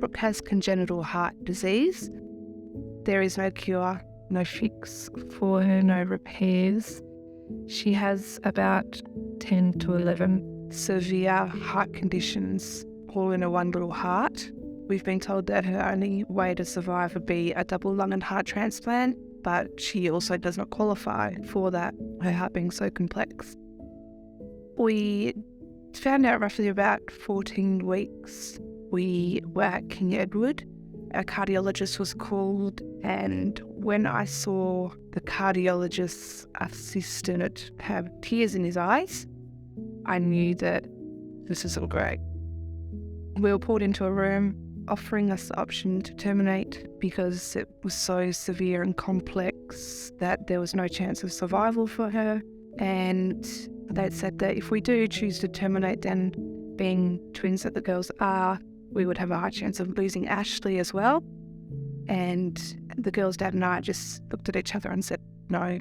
Brooke has congenital heart disease. There is no cure, no fix for her, no repairs. She has about 10 to 11 severe heart conditions, all in a one little heart. We've been told that her only way to survive would be a double lung and heart transplant, but she also does not qualify for that, her heart being so complex. We found out roughly about 14 weeks. We were at King Edward. A cardiologist was called, and when I saw the cardiologist's assistant have tears in his eyes, I knew that this isn't great. We were pulled into a room offering us the option to terminate because it was so severe and complex that there was no chance of survival for her. And they said that if we do choose to terminate, then being twins that the girls are, we would have a high chance of losing Ashley as well. And the girl's dad and I just looked at each other and said, no.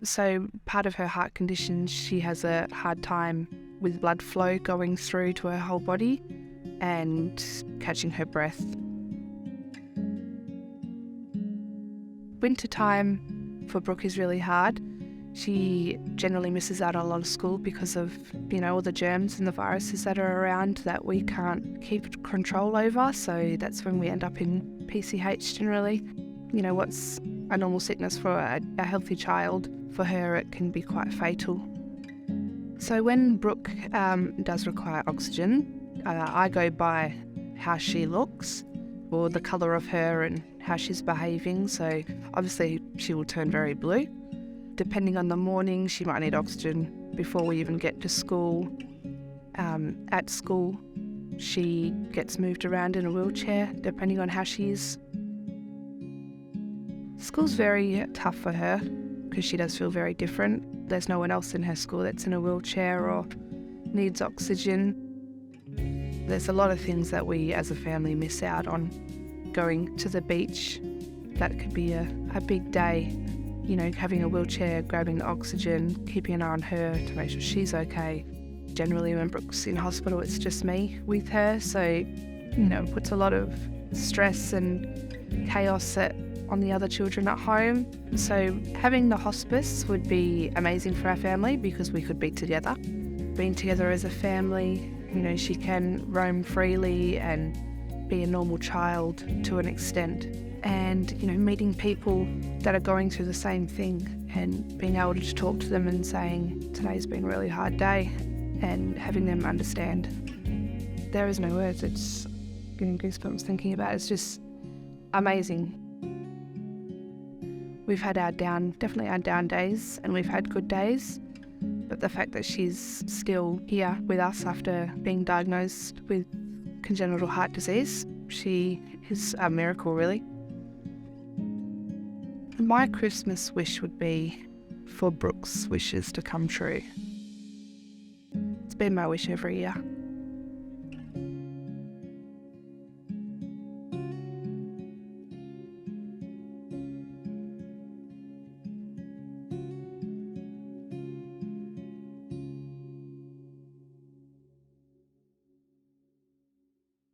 So part of her heart condition, she has a hard time with blood flow going through to her whole body and catching her breath. Winter time for Brooke is really hard. She generally misses out on a lot of school because of, all the germs and the viruses that are around that we can't keep control over. So that's when we end up in PCH generally. What's a normal sickness for a healthy child, for her it can be quite fatal. So when Brooke does require oxygen, I go by how she looks or the colour of her and how she's behaving. So obviously she will turn very blue. Depending on the morning, she might need oxygen before we even get to school. At school, she gets moved around in a wheelchair, depending on how she is. School's very tough for her because she does feel very different. There's no one else in her school that's in a wheelchair or needs oxygen. There's a lot of things that we as a family miss out on. Going to the beach, that could be a big day. Having a wheelchair, grabbing the oxygen, keeping an eye on her to make sure she's okay. Generally, when Brooke's in hospital, it's just me with her. So, it puts a lot of stress and chaos on the other children at home. So having the hospice would be amazing for our family because we could be together. Being together as a family, she can roam freely and be a normal child to an extent. And, meeting people that are going through the same thing and being able to talk to them and saying, today's been a really hard day, and having them understand. There is no words, it's getting goosebumps thinking about it. It's just amazing. We've had definitely our down days, and we've had good days, but the fact that she's still here with us after being diagnosed with congenital heart disease, she is a miracle, really. My Christmas wish would be for Brooke's wishes to come true. It's been my wish every year.